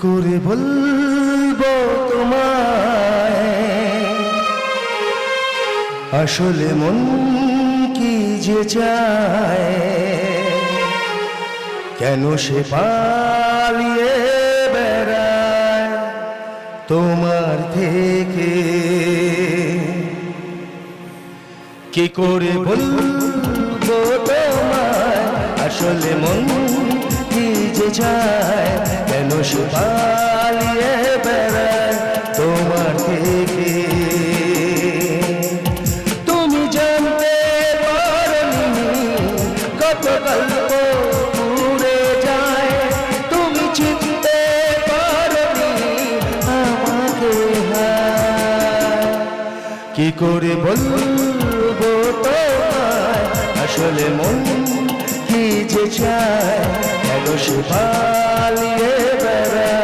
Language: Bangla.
করে বলবো তোমায় আসলে মন কি যে চায়, কেন সে পালিয়ে বেড়ায় তোমার থেকে। কি করে বলবো তোমায় আসলে মন কি যে চায়, কেন সে পালিয়ে বেড়ায় তোমার থেকে। তুমি জানতে পারোনি কত গল্প উড়ে যায়, তুমি চিনতে পারোনি আমাকে। কি করে বলবো তোমায় আসলে মন কি যে চায়, কেন সে পালিয়ে বেড়ায়।